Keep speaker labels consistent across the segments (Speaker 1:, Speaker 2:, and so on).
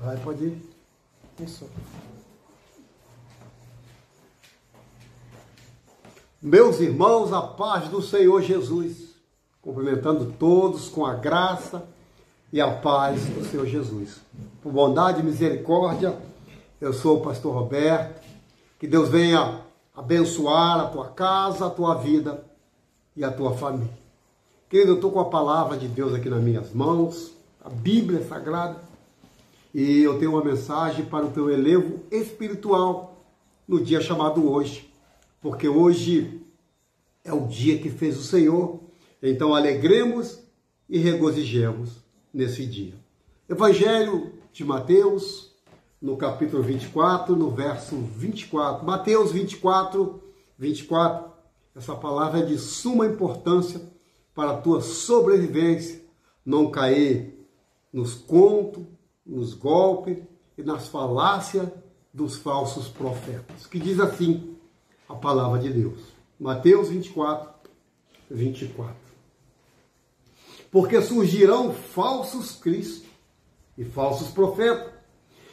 Speaker 1: Vai, pode ir. Isso. Meus irmãos, a paz do Senhor Jesus. Cumprimentando todos com a graça e a paz do Senhor Jesus. Por bondade e misericórdia, eu sou o pastor Roberto. Que Deus venha abençoar a tua casa, a tua vida e a tua família. Querido, eu estou com a palavra de Deus aqui nas minhas mãos, a Bíblia Sagrada, e eu tenho uma mensagem para o teu elevo espiritual no dia chamado hoje, porque hoje é o dia que fez o Senhor, então alegremos e regozijemos nesse dia. Evangelho de Mateus, no capítulo 24, no verso 24. Mateus 24, 24. Essa palavra é de suma importância para a tua sobrevivência, não cair nos contos, nos golpes e nas falácias dos falsos profetas. Que diz assim a palavra de Deus. Mateus 24, 24. Porque surgirão falsos cristos e falsos profetas,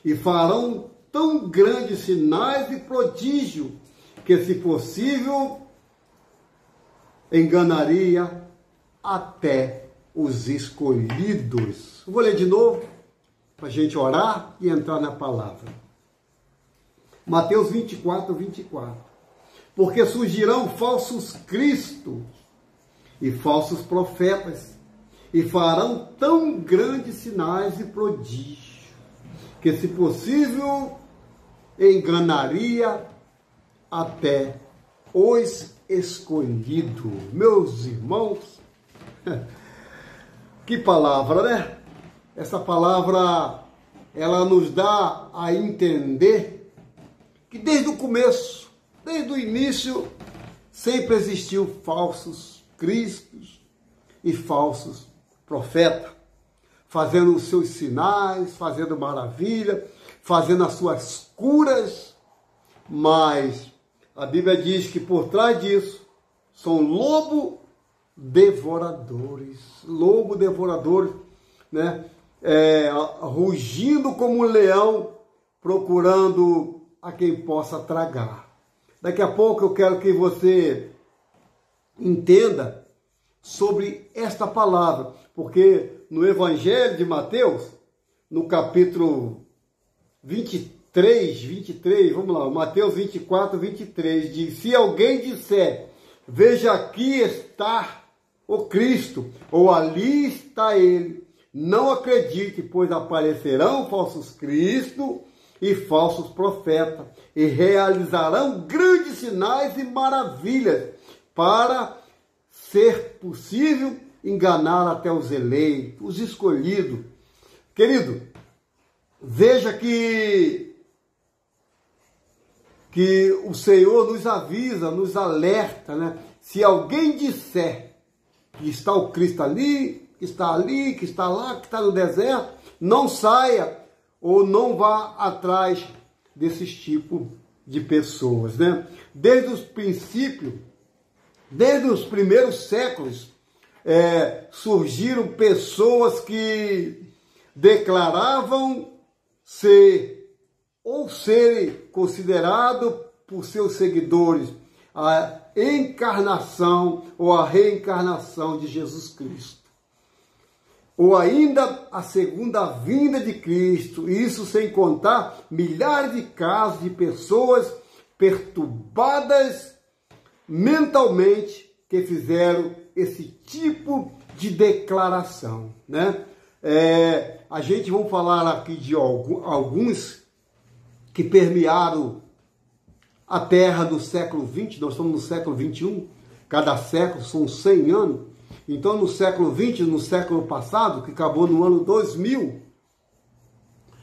Speaker 1: e farão tão grandes sinais e prodígio, que, se possível, enganaria até os escolhidos. Vou ler de novo, para a gente orar e entrar na palavra. Mateus 24, 24. Porque surgirão falsos cristos e falsos profetas, e farão tão grandes sinais e prodígios, que, se possível, enganaria até os escolhidos. Meus irmãos, que palavra, né? Essa palavra, ela nos dá a entender que desde o começo, desde o início, sempre existiu falsos cristos e falsos profetas, fazendo os seus sinais, fazendo maravilha, fazendo as suas curas, mas a Bíblia diz que por trás disso são lobo devoradores, né? Rugindo como um leão, procurando a quem possa tragar. Daqui a pouco eu quero que você entenda sobre esta palavra, porque no Evangelho de Mateus, no capítulo 23, vamos lá, Mateus 24, 23, diz: se alguém disser, veja, aqui está o Cristo, ou ali está ele, não acredite, pois aparecerão falsos cristos e falsos profetas, e realizarão grandes sinais e maravilhas, para ser possível enganar até os eleitos, os escolhidos. Querido, veja que o Senhor nos avisa, nos alerta, né? Se alguém disser que está o Cristo ali, que está ali, que está lá, que está no deserto, não saia ou não vá atrás desses tipos de pessoas, né? Desde os princípios, desde os primeiros séculos, surgiram pessoas que declaravam ser ou serem considerados por seus seguidores a encarnação ou a reencarnação de Jesus Cristo, ou ainda a segunda vinda de Cristo, isso sem contar milhares de casos de pessoas perturbadas mentalmente que fizeram esse tipo de declaração, né? A gente vai falar aqui de alguns que permearam a Terra do século XX, nós estamos no século XXI, cada século são 100 anos, então no século XX, no século passado, que acabou no ano 2000,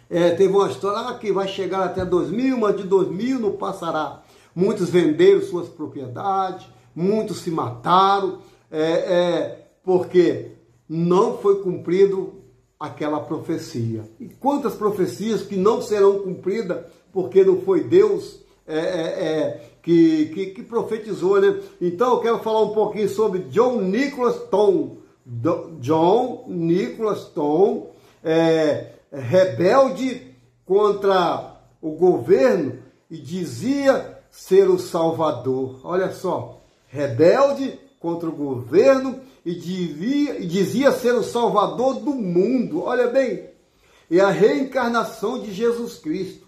Speaker 1: teve uma história que vai chegar até 2000, mas de 2000 não passará. Muitos venderam suas propriedades, muitos se mataram, porque não foi cumprido aquela profecia. E quantas profecias que não serão cumpridas porque não foi Deus que profetizou, né? Então eu quero falar um pouquinho sobre John Nicholas Tom. John Nicholas Tom, rebelde contra o governo e dizia ser o Salvador. Olha só, rebelde contra o governo e dizia ser o Salvador do mundo. Olha bem, é a reencarnação de Jesus Cristo.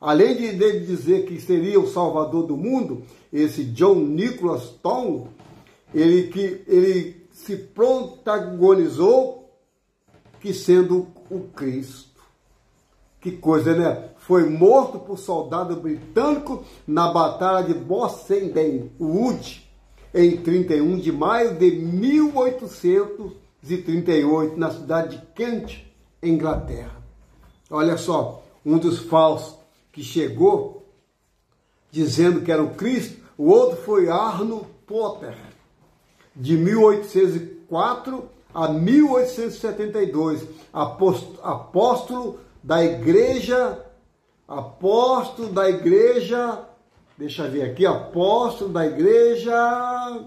Speaker 1: Além de ele dizer que seria o Salvador do mundo, esse John Nicholas Tom, ele se protagonizou que sendo o Cristo. Que coisa, né? Foi morto por soldado britânico na Batalha de Bossenden Wood, em 31 de maio de 1838, na cidade de Kent, Inglaterra. Olha só, um dos falsos que chegou dizendo que era o Cristo, o outro foi Arnold Potter, de 1804 a 1872, apóstolo da igreja, deixa eu ver aqui, apóstolo da igreja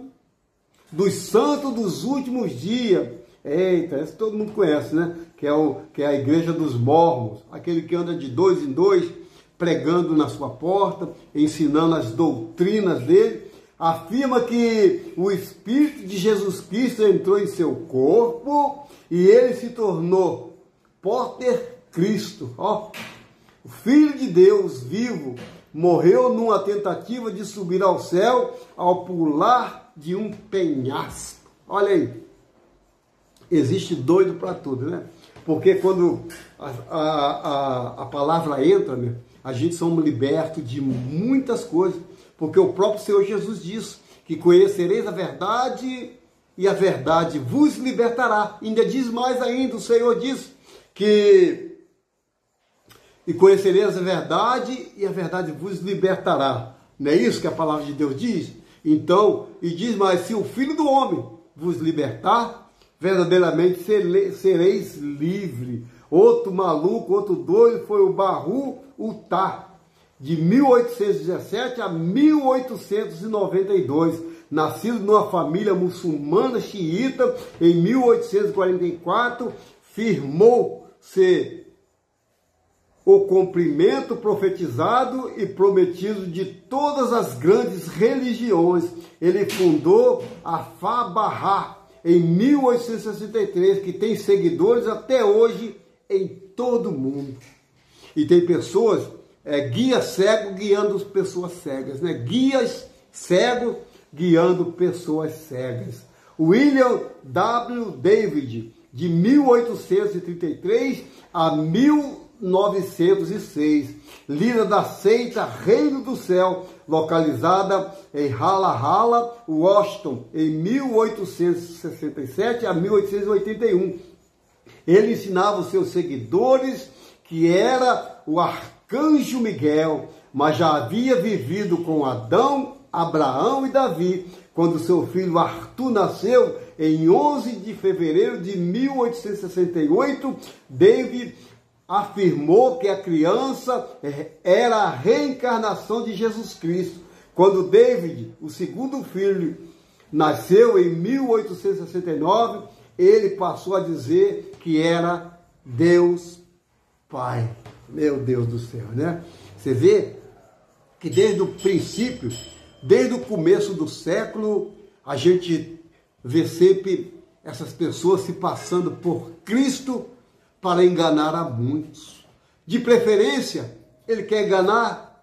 Speaker 1: dos santos dos últimos dias. Eita, esse todo mundo conhece, né? Que é a igreja dos mormons, aquele que anda de 2 em 2, pregando na sua porta, ensinando as doutrinas dele. Afirma que o Espírito de Jesus Cristo entrou em seu corpo e ele se tornou Potter Cristo, ó, o Filho de Deus vivo, morreu numa tentativa de subir ao céu ao pular de um penhasco. Olha aí, existe doido para tudo, né? Porque quando a palavra entra, né, a gente somos libertos de muitas coisas, porque o próprio Senhor Jesus diz que conhecereis a verdade e a verdade vos libertará. Ainda diz mais ainda, o Senhor diz que e conhecereis a verdade e a verdade vos libertará. Não é isso que a palavra de Deus diz? Então, e diz mais, se o Filho do Homem vos libertar, verdadeiramente sereis livre. Outro maluco, outro doido foi o Baru Utá, de 1817 a 1892, nascido numa família muçulmana xiita, em 1844, firmou-se o cumprimento profetizado e prometido de todas as grandes religiões. Ele fundou a Fá-Bahá em 1863, que tem seguidores até hoje em todo o mundo. E tem pessoas, guia cego guiando pessoas cegas, né? Guias cegos guiando pessoas cegas. William W. David, de 1833 a 1906, líder da seita Reino do Céu, localizada em Halla, Washington, em 1867 a 1881. Ele ensinava os seus seguidores que era o arcanjo Miguel, mas já havia vivido com Adão, Abraão e Davi, quando seu filho Arthur nasceu em 11 de fevereiro de 1868. David afirmou que a criança era a reencarnação de Jesus Cristo. Quando David, o segundo filho, nasceu em 1869, ele passou a dizer que era Deus Pai. Meu Deus do céu, né? Você vê que desde o princípio, desde o começo do século, a gente vê sempre essas pessoas se passando por Cristo para enganar a muitos. De preferência, ele quer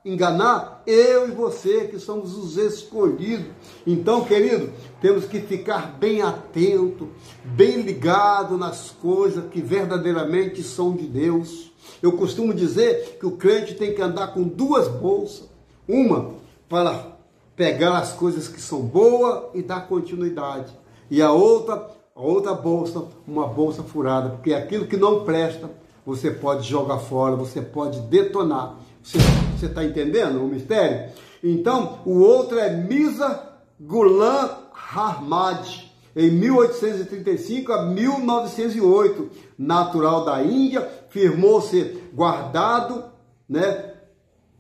Speaker 1: enganar eu e você, que somos os escolhidos. Então, querido, temos que ficar bem atento, bem ligado nas coisas que verdadeiramente são de Deus. Eu costumo dizer que o crente tem que andar com duas bolsas. Uma para pegar as coisas que são boas e dar continuidade. E a outra bolsa, uma bolsa furada, porque aquilo que não presta, você pode jogar fora, você pode detonar. Você está entendendo o mistério? Então, o outro é Mirza Ghulam Ahmad, em 1835 a 1908, natural da Índia, firmou-se guardado, né,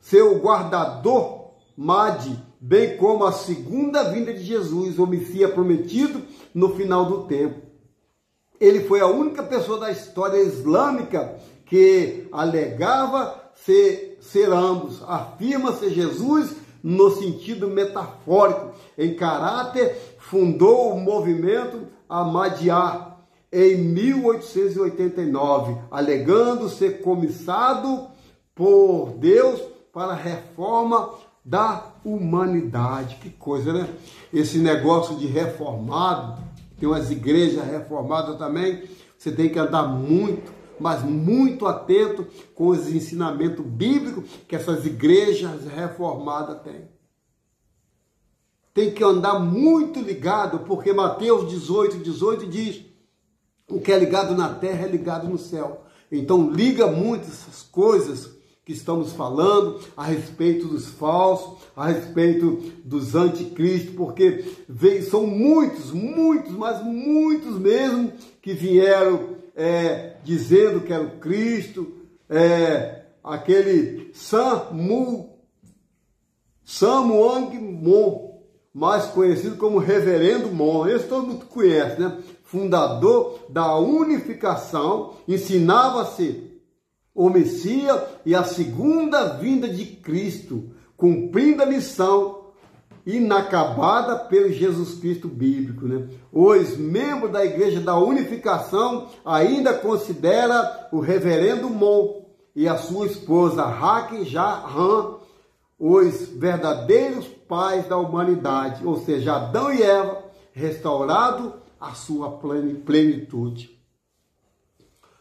Speaker 1: seu guardador Mahdi, bem como a segunda vinda de Jesus, o Messias prometido no final do tempo. Ele foi a única pessoa da história islâmica que alegava ser ambos. Afirma-se Jesus no sentido metafórico. Em caráter, fundou o movimento Ahmadiyya em 1889, alegando ser comissado por Deus para a reforma da humanidade. Que coisa, né? Esse negócio de reformado, tem umas igrejas reformadas também, você tem que andar muito, mas muito atento com os ensinamentos bíblicos que essas igrejas reformadas têm. Tem que andar muito ligado, porque Mateus 18 diz: o que é ligado na terra é ligado no céu. Então liga muito essas coisas que estamos falando a respeito dos falsos, a respeito dos anticristos, porque são muitos, mas muitos mesmo, que vieram dizendo que era o Cristo, aquele Samuang Mon, mais conhecido como Reverendo Mon, esse todo mundo conhece, né? Fundador da unificação, ensinava-se o Messias e a segunda vinda de Cristo, cumprindo a missão inacabada pelo Jesus Cristo bíblico, né? Os membros da Igreja da Unificação ainda considera o Reverendo Mon e a sua esposa Hak Ja-han os verdadeiros pais da humanidade, ou seja, Adão e Eva, restaurado a sua plenitude.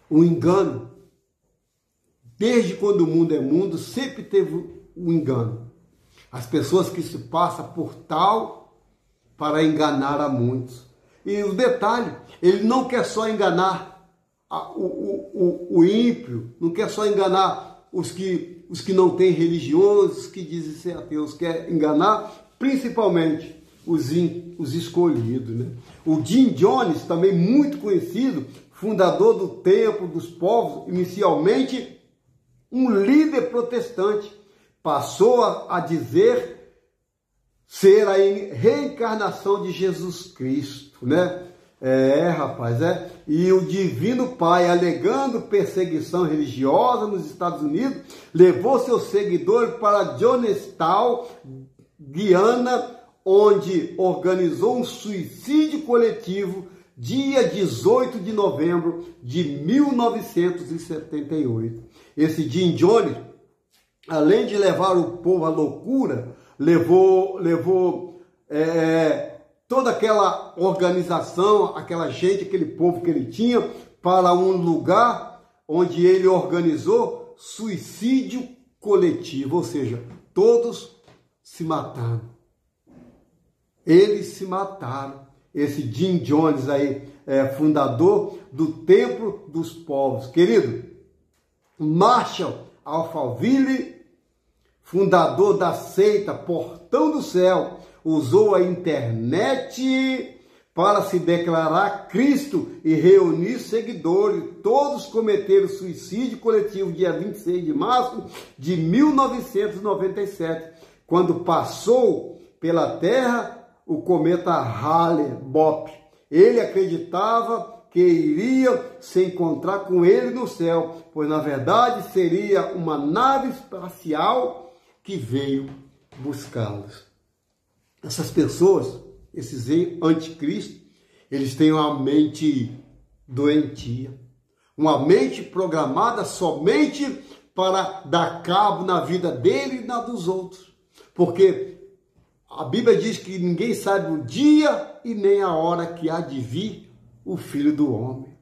Speaker 1: O engano, desde quando o mundo é mundo, sempre teve o engano. As pessoas que se passam por tal para enganar a muitos. E o detalhe, ele não quer só enganar o ímpio, não quer só enganar os que não têm religiões, os que dizem ser ateus, quer enganar principalmente os escolhidos, né? O Jim Jones, também muito conhecido, fundador do Templo dos Povos, inicialmente um líder protestante, passou a dizer ser a reencarnação de Jesus Cristo, né? E o Divino Pai, alegando perseguição religiosa nos Estados Unidos, levou seus seguidores para Jonestown, Guiana, onde organizou um suicídio coletivo dia 18 de novembro de 1978. Esse Jim Jones, além de levar o povo à loucura, levou toda aquela organização, aquela gente, aquele povo que ele tinha, para um lugar onde ele organizou suicídio coletivo, ou seja, todos se mataram. Eles se mataram. Esse Jim Jones aí, fundador do Templo dos Povos. Querido, Marshall Alphaville, fundador da seita Portão do Céu, usou a internet para se declarar Cristo e reunir seguidores. Todos cometeram suicídio coletivo dia 26 de março de 1997, quando passou pela Terra o cometa Hale-Bopp. Ele acreditava que iria se encontrar com ele no céu, pois na verdade seria uma nave espacial que veio buscá-los. Essas pessoas, esses anticristos, eles têm uma mente doentia, uma mente programada somente para dar cabo na vida dele e na dos outros, porque a Bíblia diz que ninguém sabe o dia e nem a hora que há de vir o Filho do Homem.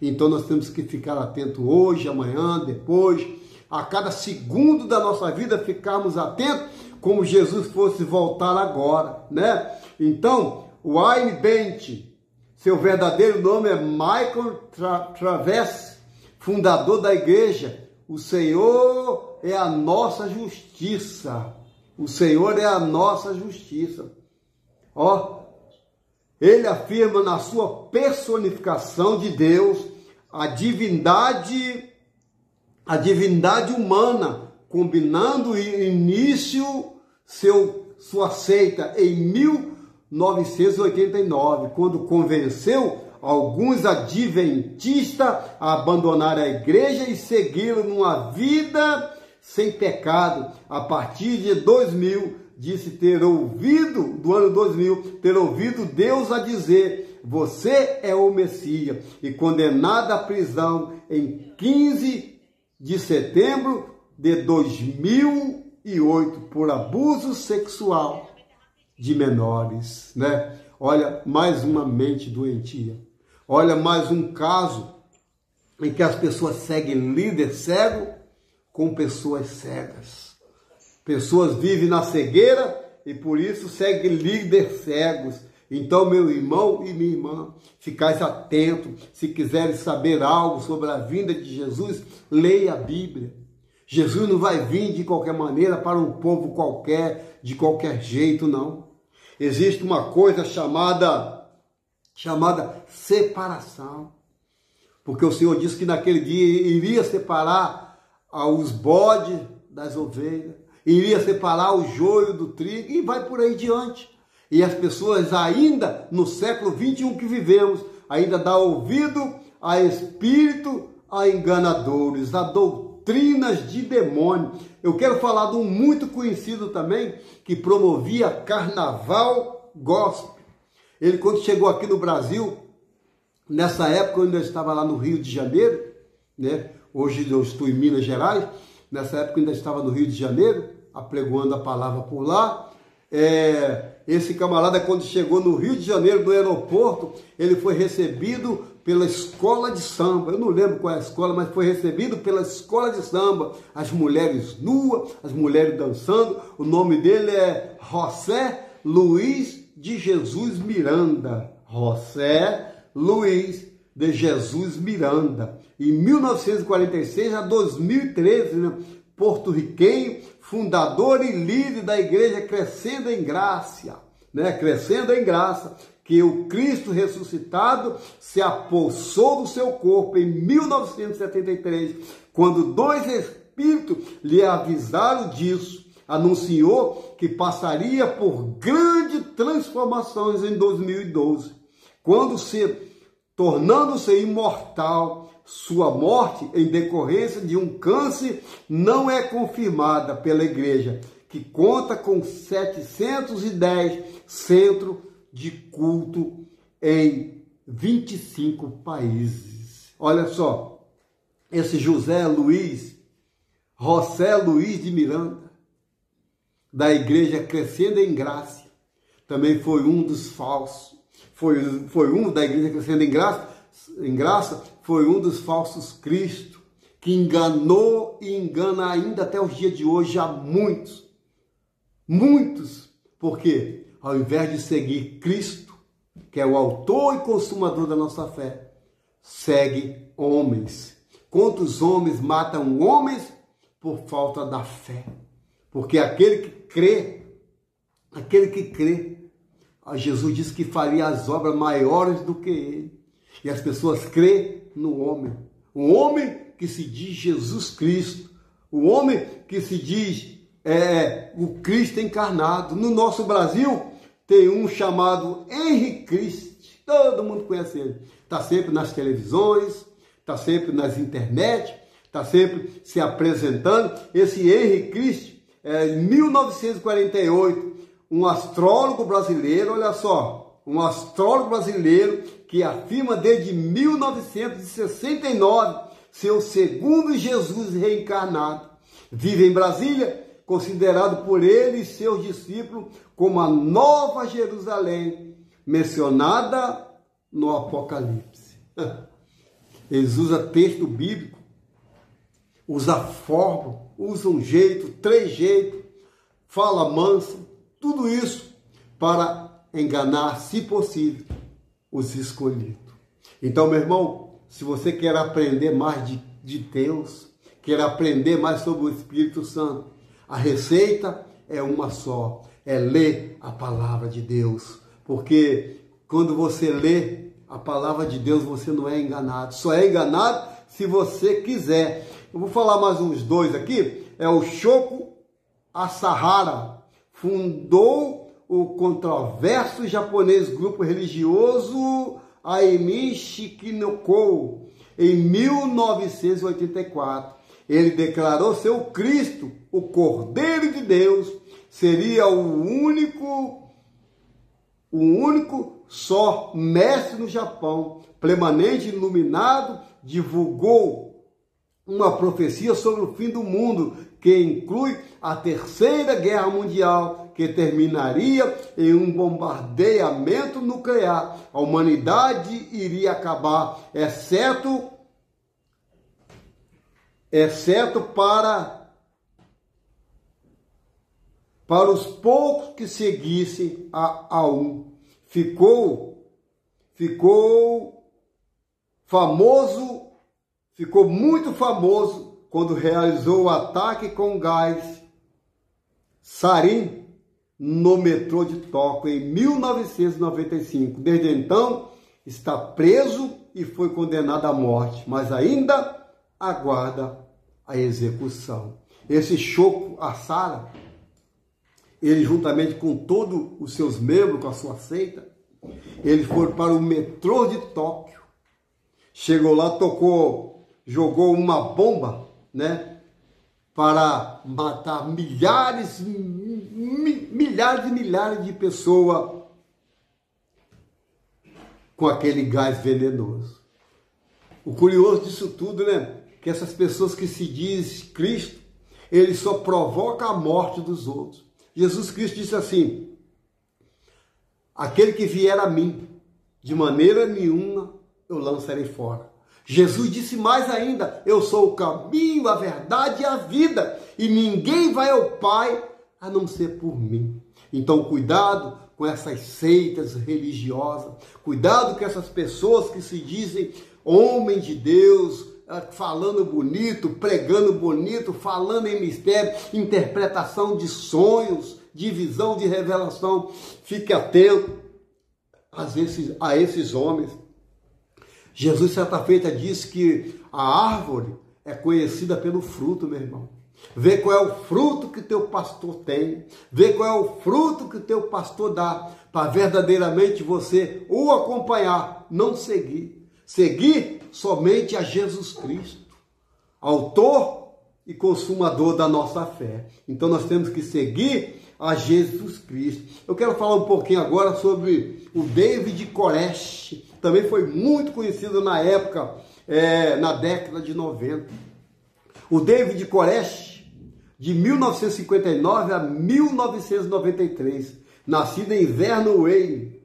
Speaker 1: Então nós temos que ficar atento hoje, amanhã, depois, a cada segundo da nossa vida, ficarmos atentos como Jesus fosse voltar agora, né? Então, o Wayne Bent, seu verdadeiro nome é Michael Travis, fundador da igreja. O Senhor é a nossa justiça. O Senhor é a nossa justiça. Ele afirma na sua personificação de Deus a divindade humana, combinando início sua seita em 1989, quando convenceu alguns adventistas a abandonar a igreja e segui-lo numa vida sem pecado, a partir de 2000, disse ter ouvido, do ano 2000, ter ouvido Deus a dizer: você é o Messias, e condenado à prisão em 15 de setembro de 2008 por abuso sexual de menores, né? Olha, mais uma mente doentia. Olha, mais um caso em que as pessoas seguem líder cego com pessoas cegas. Pessoas vivem na cegueira e por isso seguem líderes cegos. Então, meu irmão e minha irmã, ficais atentos. Se quiserem saber algo sobre a vinda de Jesus, leia a Bíblia. Jesus não vai vir de qualquer maneira para um povo qualquer, de qualquer jeito, não. Existe uma coisa chamada separação. Porque o Senhor disse que naquele dia iria separar os bodes das ovelhas, iria separar o joio do trigo e vai por aí diante. E as pessoas ainda, no século 21 que vivemos, ainda dão ouvido a espírito, a enganadores, a doutrinas de demônio. Eu quero falar de um muito conhecido também, que promovia carnaval gospel. Ele, quando chegou aqui no Brasil, nessa época eu ainda estava lá no Rio de Janeiro, né? Hoje eu estou em Minas Gerais. Nessa época eu ainda estava no Rio de Janeiro, apregoando a palavra por lá. Esse camarada, quando chegou no Rio de Janeiro, no aeroporto, ele foi recebido pela escola de samba. Eu não lembro qual é a escola, mas foi recebido pela escola de samba. As mulheres nuas, as mulheres dançando. O nome dele é José Luiz de Jesus Miranda. José Luiz de Jesus Miranda. Em 1946 a 2013, né? Porto-riquenho, fundador e líder da igreja Crescendo em Graça, né? Crescendo em Graça, que o Cristo ressuscitado se apossou do seu corpo em 1973, quando dois espíritos lhe avisaram disso. Anunciou que passaria por grandes transformações em 2012, quando tornando-se imortal. Sua morte em decorrência de um câncer não é confirmada pela igreja, que conta com 710 centros de culto em 25 países. Olha só, esse José Luiz de Miranda, da igreja Crescendo em Graça, também foi um dos falsos, da igreja Crescendo em Graça, foi um dos falsos Cristo, que enganou e engana ainda até os dias de hoje a muitos, porque ao invés de seguir Cristo, que é o autor e consumador da nossa fé, segue homens. Quantos homens matam homens por falta da fé? Porque aquele que crê, Jesus disse que faria as obras maiores do que ele. E as pessoas creem no homem. O homem que se diz Jesus Cristo. O homem que se diz o Cristo encarnado. No nosso Brasil tem um chamado Henrique Cristo. Todo mundo conhece ele. Está sempre nas televisões, está sempre nas internet, está sempre se apresentando. Esse Henrique Cristo, em 1948, um astrólogo brasileiro, olha só, um astrólogo brasileiro que afirma desde 1969 ser o segundo Jesus reencarnado. Vive em Brasília, considerado por ele e seus discípulos como a Nova Jerusalém, mencionada no Apocalipse. Eles usam texto bíblico, usa forma, usa um jeito, trejeitos, fala mansa, tudo isso para enganar, se possível, os escolhidos. Então, meu irmão, se você quer aprender mais de Deus, quer aprender mais sobre o Espírito Santo, a receita é uma só, é ler a palavra de Deus. Porque quando você lê a palavra de Deus, você não é enganado. Só é enganado se você quiser. Eu vou falar mais uns dois aqui. É o Shoko Asahara. Fundou o controverso japonês grupo religioso Aimi Shikinoko em 1984. Ele declarou ser o Cristo, o Cordeiro de Deus, seria o único só mestre no Japão, plenamente iluminado, divulgou uma profecia sobre o fim do mundo, que inclui a Terceira Guerra Mundial, que terminaria em um bombardeamento nuclear. A humanidade iria acabar, exceto para os poucos que seguissem a um. Ficou muito famoso quando realizou o ataque com gás sarin no metrô de Tóquio em 1995. Desde então, está preso e foi condenado à morte, mas ainda aguarda a execução. Esse Shoko Asahara, ele juntamente com todos os seus membros, com a sua seita, eles foram para o metrô de Tóquio. Chegou lá, jogou uma bomba, né, para matar milhares e milhares de pessoas com aquele gás venenoso. O curioso disso tudo, né, que essas pessoas que se dizem Cristo, eles só provocam a morte dos outros. Jesus Cristo disse assim: aquele que vier a mim, de maneira nenhuma eu lançarei fora. Jesus disse mais ainda: eu sou o caminho, a verdade e a vida, e ninguém vai ao Pai a não ser por mim. Então, cuidado com essas seitas religiosas, cuidado com essas pessoas que se dizem homens de Deus, falando bonito, pregando bonito, falando em mistério, interpretação de sonhos, de visão, de revelação. Fique atento a esses homens. Jesus, certa feita, disse que a árvore é conhecida pelo fruto, meu irmão. Vê qual é o fruto que teu pastor tem, vê qual é o fruto que teu pastor dá, para verdadeiramente você o acompanhar, não seguir. Seguir somente a Jesus Cristo, autor e consumador da nossa fé. Então nós temos que seguir a Jesus Cristo. Eu quero falar um pouquinho agora sobre o David Koresh. Também foi muito conhecido na época, na década de 90. O David Koresh, de 1959 a 1993, nascido em Vernon Wayne,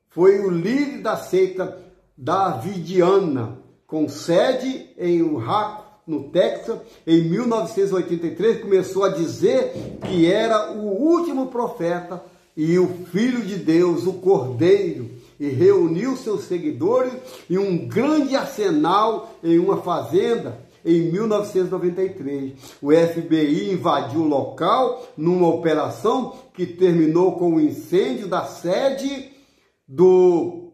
Speaker 1: foi o líder da seita davidiana, com sede em Waco, no Texas. Em 1983, começou a dizer que era o último profeta e o Filho de Deus, o Cordeiro, e reuniu seus seguidores em um grande arsenal em uma fazenda. Em 1993, o FBI invadiu o local numa operação que terminou com o incêndio da sede do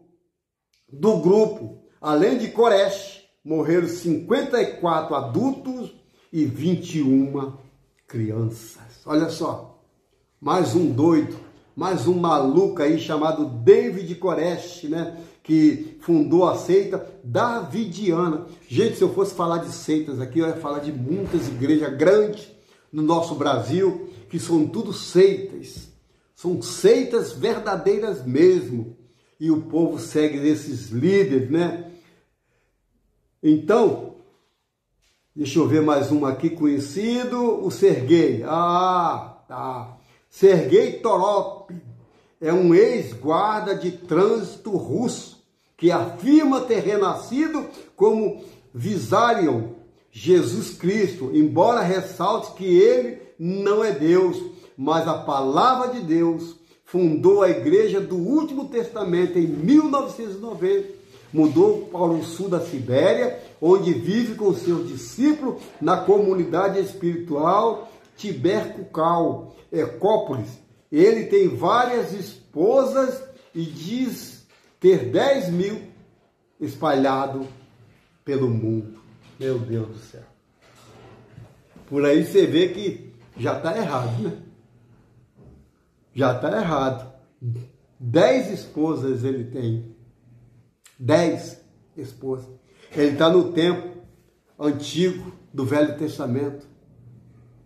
Speaker 1: grupo. Além de Koresh, morreram 54 adultos e 21 crianças. Olha só, mais um doido, mais um maluco aí chamado David Koresh, né? Que fundou a seita davidiana. Gente, se eu fosse falar de seitas aqui, eu ia falar de muitas igrejas grandes no nosso Brasil, que são tudo seitas. São seitas verdadeiras mesmo. E o povo segue esses líderes, né? Então, deixa eu ver mais um aqui conhecido, o Sergei. Sergei Torop é um ex-guarda de trânsito russo que afirma ter renascido como Vissarion, Jesus Cristo, embora ressalte que ele não é Deus, mas a palavra de Deus. Fundou a Igreja do Último Testamento em 1990, mudou para o sul da Sibéria, onde vive com seus discípulos na comunidade espiritual Tibercucal, Ecópolis. Ele tem várias esposas e diz ter 10.000 espalhados pelo mundo. Meu Deus do céu. Por aí você vê que já está errado, né? Já está errado. 10 esposas ele tem. 10 esposas. Ele está no tempo antigo, do Velho Testamento,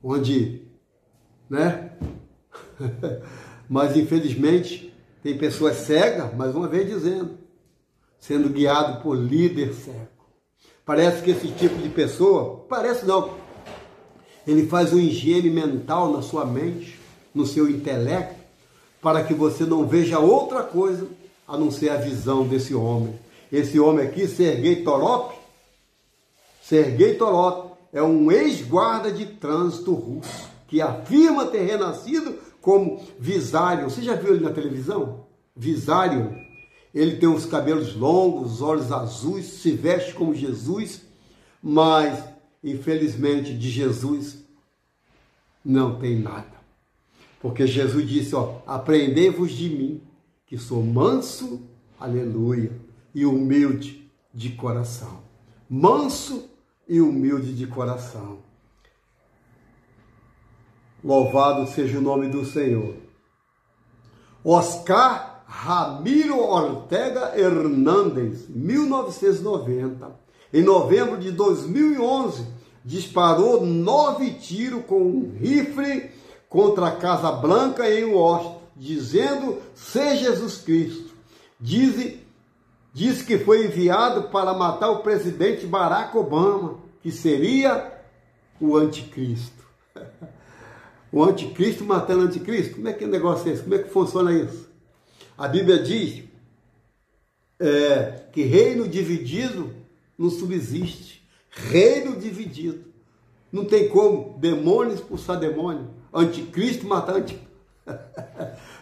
Speaker 1: onde, né? Mas infelizmente tem pessoas cegas, mais uma vez dizendo, sendo guiado por líder cego. Parece que esse tipo de pessoa, parece não, ele faz um higiene mental na sua mente, no seu intelecto, para que você não veja outra coisa a não ser a visão desse homem. Esse homem aqui, Sergei Torop, é um ex-guarda de trânsito russo, que afirma ter renascido como Vissarion. Você já viu ele na televisão? Vissarion. Ele tem os cabelos longos, os olhos azuis, se veste como Jesus, mas, infelizmente, de Jesus não tem nada. Porque Jesus disse, ó, aprendei-vos de mim, que sou manso, aleluia, e humilde de coração. Manso e humilde de coração. Louvado seja o nome do Senhor. Oscar Ramiro Ortega Hernández, 1990. Em novembro de 2011, disparou 9 tiros com um rifle contra a Casa Branca em Washington, dizendo ser Jesus Cristo. Diz que foi enviado para matar o presidente Barack Obama, que seria o anticristo. O anticristo matando o anticristo? Como é que o negócio é esse? Como é que funciona isso? A Bíblia diz que reino dividido não subsiste. Reino dividido. Não tem como demônio expulsar demônio. Anticristo matar anticristo.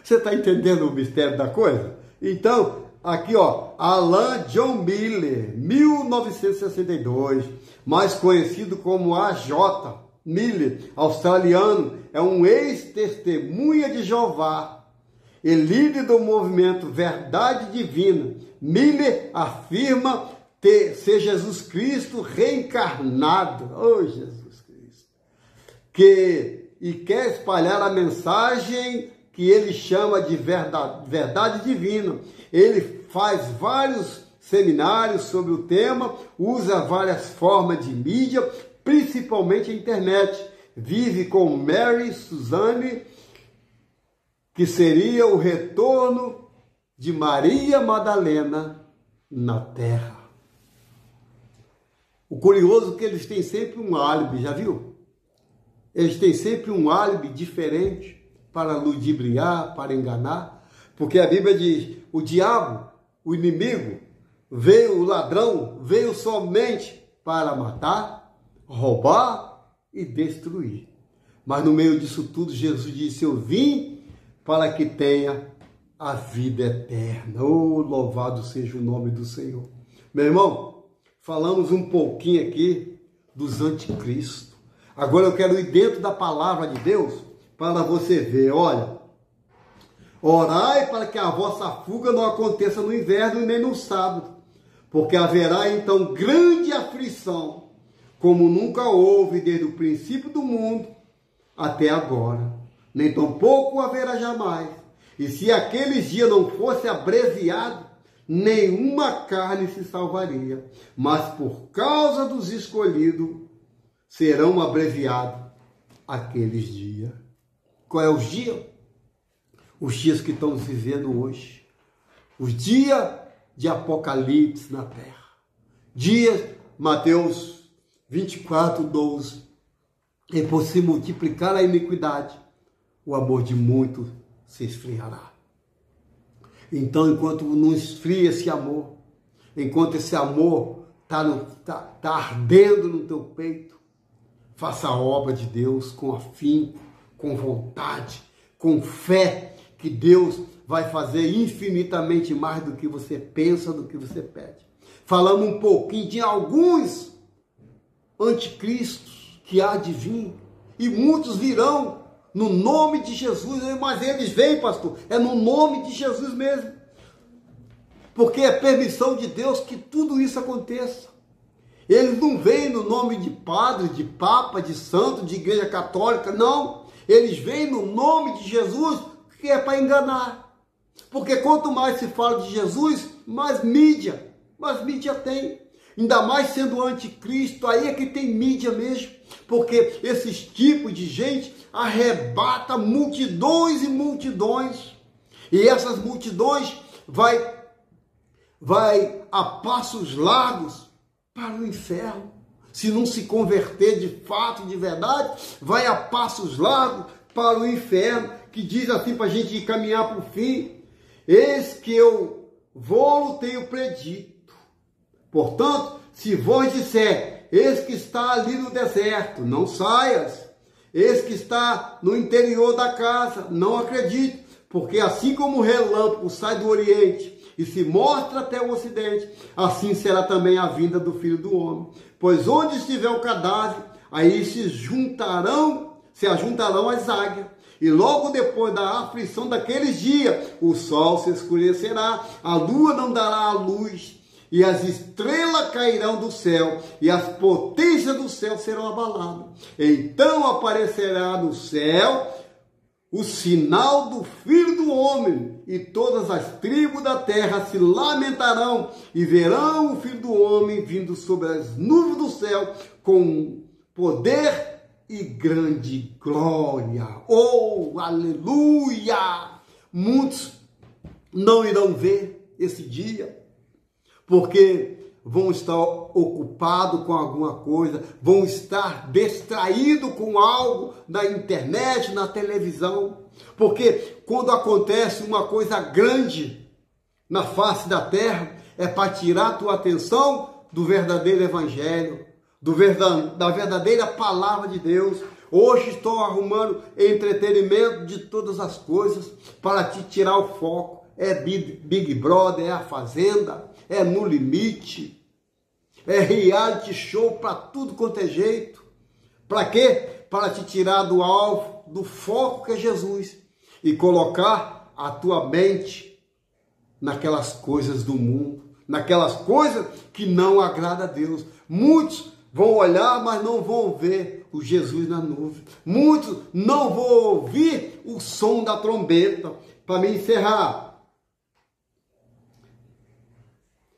Speaker 1: Você está entendendo o mistério da coisa? Então, aqui ó, Alan John Miller, 1962, mais conhecido como AJ Miller, australiano, é um ex-testemunha de Jeová e líder do movimento Verdade Divina. Miller afirma ser Jesus Cristo reencarnado. Oh, Jesus Cristo! E quer espalhar a mensagem que ele chama de verdade divina. Ele faz vários seminários sobre o tema, usa várias formas de mídia, principalmente a internet. Vive com Mary Suzanne, que seria o retorno de Maria Madalena na Terra. O curioso é que eles têm sempre um álibi, já viu? Eles têm sempre um álibi diferente para ludibriar, para enganar, porque a Bíblia diz, o diabo, o inimigo, o ladrão, veio somente para matar, roubar e destruir. Mas no meio disso tudo, Jesus disse, eu vim para que tenha a vida eterna. Oh, louvado seja o nome do Senhor. Meu irmão, falamos um pouquinho aqui dos anticristos. Agora eu quero ir dentro da palavra de Deus para você ver, olha. Orai para que a vossa fuga não aconteça no inverno e nem no sábado, porque haverá então grande aflição, como nunca houve desde o princípio do mundo até agora, nem tampouco haverá jamais. E se aqueles dias não fosse abreviado, nenhuma carne se salvaria, mas por causa dos escolhidos serão abreviados aqueles dias. Qual é os dias? Os dias que estamos vivendo hoje. Os dias de Apocalipse na terra. Dias, Mateus 24, 12. E por se multiplicar a iniquidade, o amor de muitos se esfriará. Então, enquanto não esfria esse amor, enquanto esse amor está ardendo no teu peito, faça a obra de Deus com afinco, com vontade, com fé, que Deus vai fazer infinitamente mais do que você pensa, do que você pede. Falamos um pouquinho de alguns anticristos que há de vir, e muitos virão no nome de Jesus, mas eles vêm, pastor, é no nome de Jesus mesmo, porque é permissão de Deus que tudo isso aconteça. Eles não vêm no nome de padre, de papa, de santo, de igreja católica, não. Eles vêm no nome de Jesus, que é para enganar. Porque quanto mais se fala de Jesus, mais mídia tem. ainda mais sendo anticristo, aí é que tem mídia mesmo, porque esses tipos de gente arrebata multidões e multidões, e essas multidões vai a passos largos para o inferno. Se não se converter de fato, de verdade, vai a passos largos para o inferno, que diz assim para a gente caminhar para o fim: eis que eu vou tenho predito. Portanto, se vós disser, eis que está ali no deserto, não saias. Eis que está no interior da casa, não acredite. Porque assim como o relâmpago sai do oriente e se mostra até o ocidente, assim será também a vinda do Filho do Homem. Pois onde estiver o cadáver, aí se ajuntarão as águias. E logo depois da aflição daqueles dias, o sol se escurecerá, a lua não dará a luz, e as estrelas cairão do céu, e as potências do céu serão abaladas. Então aparecerá no céu o sinal do Filho do Homem, e todas as tribos da terra se lamentarão, e verão o Filho do Homem vindo sobre as nuvens do céu, com poder e grande glória. Oh, aleluia! Muitos não irão ver esse dia, porque vão estar ocupados com alguma coisa, vão estar distraídos com algo na internet, na televisão. Porque quando acontece uma coisa grande na face da terra, é para tirar a tua atenção do verdadeiro evangelho, da verdadeira palavra de Deus. Hoje estou arrumando entretenimento de todas as coisas para te tirar o foco. É Big Brother, é a Fazenda, é No Limite, é reality show para tudo quanto é jeito. Para quê? Para te tirar do alvo, do foco que é Jesus, e colocar a tua mente naquelas coisas do mundo, naquelas coisas que não agradam a Deus. Muitos vão olhar, mas não vão ver o Jesus na nuvem. Muitos não vão ouvir o som da trombeta. Para me encerrar,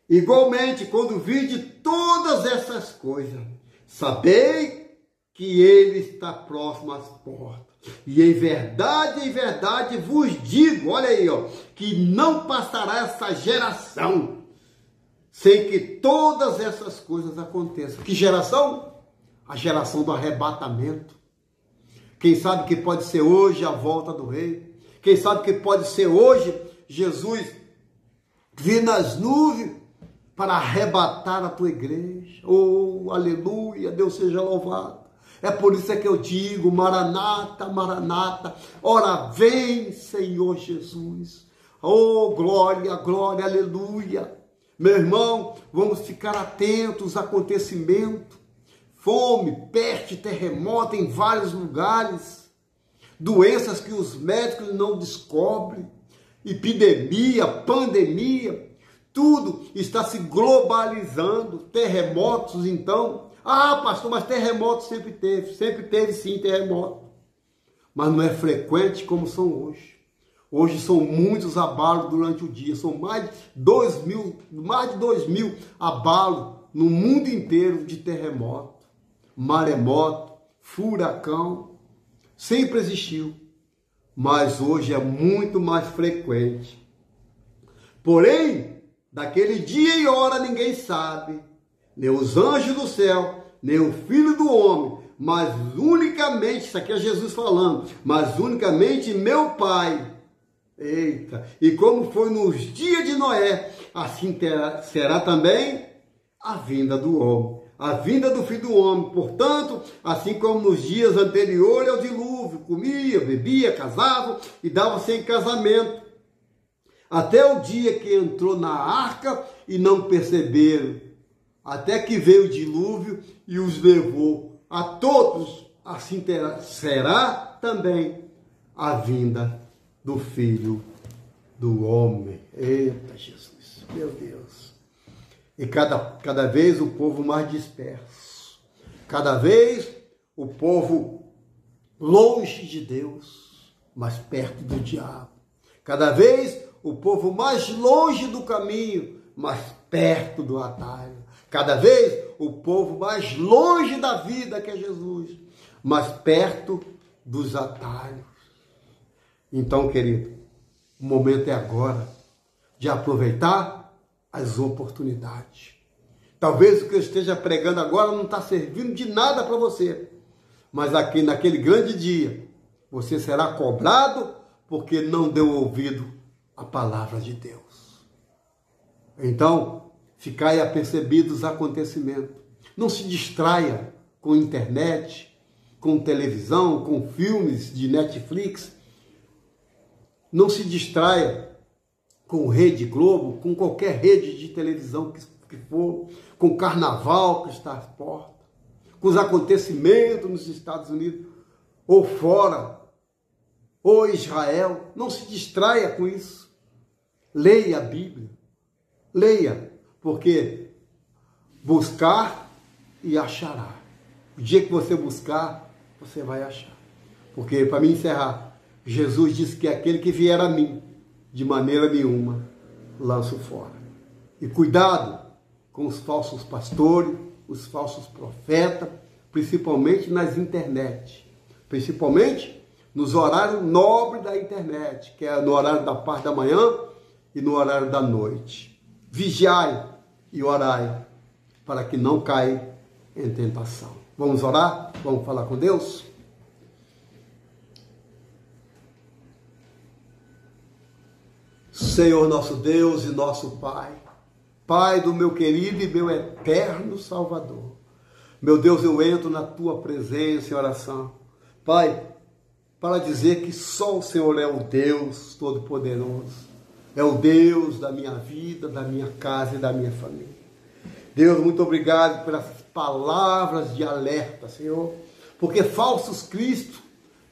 Speaker 1: igualmente, quando vide todas essas coisas, sabei que ele está próximo às portas. E em verdade vos digo, olha aí, ó, que não passará essa geração sem que todas essas coisas aconteçam. Que geração? A geração do arrebatamento. Quem sabe que pode ser hoje a volta do rei? Quem sabe que pode ser hoje Jesus vir nas nuvens para arrebatar a tua igreja? Oh, aleluia, Deus seja louvado. É por isso que eu digo, Maranata, Maranata, ora vem, Senhor Jesus. Oh, glória, glória, aleluia. Meu irmão, vamos ficar atentos a acontecimentos. Fome, peste, terremoto em vários lugares. Doenças que os médicos não descobrem. Epidemia, pandemia. Tudo está se globalizando. Terremotos, então. Ah, pastor, mas terremoto sempre teve sim terremoto. Mas não é frequente como são hoje. Hoje são muitos abalos durante o dia. São mais de 2 mil abalos no mundo inteiro de terremoto, maremoto, furacão. Sempre existiu. Mas hoje é muito mais frequente. Porém, daquele dia e hora ninguém sabe, nem os anjos do céu, nem o Filho do Homem, mas unicamente, isso aqui é Jesus falando, mas unicamente meu Pai. Eita, e como foi nos dias de Noé, assim será também a vinda do homem, a vinda do Filho do Homem. Portanto, assim como nos dias anteriores ao dilúvio, comia, bebia, casava e dava-se em casamento, até o dia que entrou na arca e não perceberam, até que veio o dilúvio e os levou a todos. Assim será também a vinda do Filho do Homem. Eita Jesus, meu Deus. E cada vez o povo mais disperso. Cada vez o povo longe de Deus, mais perto do diabo. Cada vez o povo mais longe do caminho, mais perto do atalho. Cada vez o povo mais longe da vida que é Jesus, mais perto dos atalhos. Então, querido, o momento é agora de aproveitar as oportunidades. Talvez o que eu esteja pregando agora não está servindo de nada para você, mas aqui naquele grande dia, você será cobrado porque não deu ouvido à palavra de Deus. Então, ficai apercebidos os acontecimentos. Não se distraia com internet, com televisão, com filmes de Netflix. Não se distraia com Rede Globo, com qualquer rede de televisão que for, com o carnaval que está às portas, com os acontecimentos nos Estados Unidos, ou fora, ou Israel. Não se distraia com isso. Leia a Bíblia. Leia, porque buscar e achará. O dia que você buscar, você vai achar. Porque, para me encerrar, Jesus disse que aquele que vier a mim, de maneira nenhuma, lanço fora. E cuidado com os falsos pastores, os falsos profetas, principalmente nas internet. Principalmente nos horários nobres da internet, que é no horário da parte da manhã e no horário da noite. Vigiai e orai, para que não caia em tentação. Vamos orar? Vamos falar com Deus? Senhor nosso Deus e nosso Pai, Pai do meu querido e meu eterno Salvador. Meu Deus, eu entro na Tua presença em oração, Pai, para dizer que só o Senhor é o Deus Todo-Poderoso, é o Deus da minha vida, da minha casa e da minha família. Deus, muito obrigado pelas palavras de alerta, Senhor, porque falsos cristos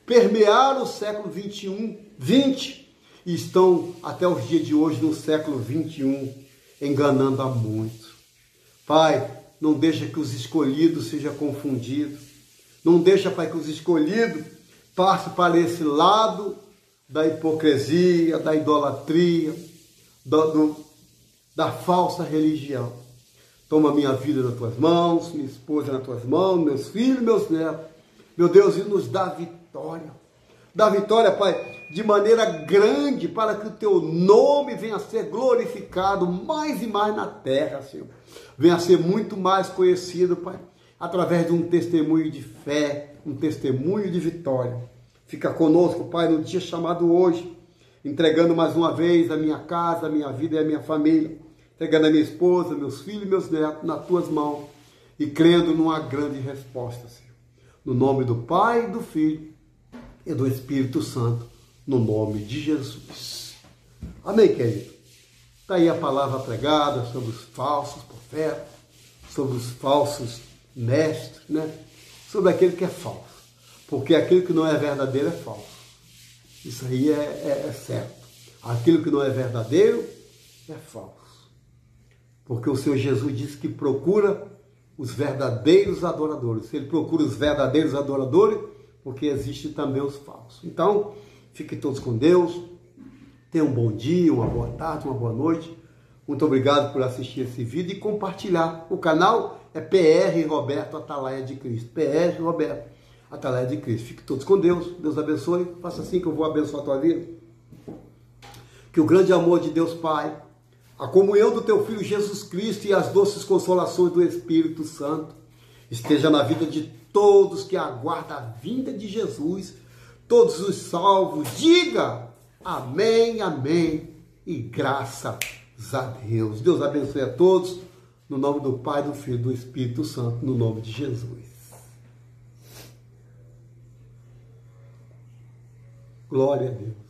Speaker 1: permearam o século 20 e estão até os dias de hoje no século 21, enganando a muitos. Pai, não deixa que os escolhidos sejam confundidos. Não deixa, Pai, que os escolhidos passem para esse lado da hipocrisia, da idolatria, da falsa religião. Toma minha vida nas Tuas mãos, minha esposa nas Tuas mãos, meus filhos, meus netos. Meu Deus, e nos dá vitória. Dá vitória, Pai, de maneira grande, para que o Teu nome venha a ser glorificado mais e mais na terra, Senhor. Venha a ser muito mais conhecido, Pai, através de um testemunho de fé, um testemunho de vitória. Fica conosco, Pai, no dia chamado hoje, entregando mais uma vez a minha casa, a minha vida e a minha família, entregando a minha esposa, meus filhos e meus netos nas Tuas mãos e crendo numa grande resposta, Senhor. No nome do Pai, do Filho e do Espírito Santo, no nome de Jesus. Amém, querido? Está aí a palavra pregada sobre os falsos profetas, sobre os falsos mestres, né? Sobre aquele que é falso. Porque aquilo que não é verdadeiro é falso. Isso aí é certo. Aquilo que não é verdadeiro é falso. Porque o Senhor Jesus disse que procura os verdadeiros adoradores. Se Ele procura os verdadeiros adoradores, porque existe também os falsos. Então, fiquem todos com Deus. Tenham um bom dia, uma boa tarde, uma boa noite. Muito obrigado por assistir esse vídeo e compartilhar. O canal é PR Roberto Atalaia de Cristo. PR Roberto Atalaia de Cristo. Fiquem todos com Deus. Deus abençoe. Faça assim que eu vou abençoar a tua vida. Que o grande amor de Deus Pai, a comunhão do Teu Filho Jesus Cristo e as doces consolações do Espírito Santo esteja na vida de todos que aguardam a vinda de Jesus, todos os salvos. Diga amém, amém e graças a Deus. Deus abençoe a todos, no nome do Pai, do Filho e do Espírito Santo, no nome de Jesus. Glória a Deus.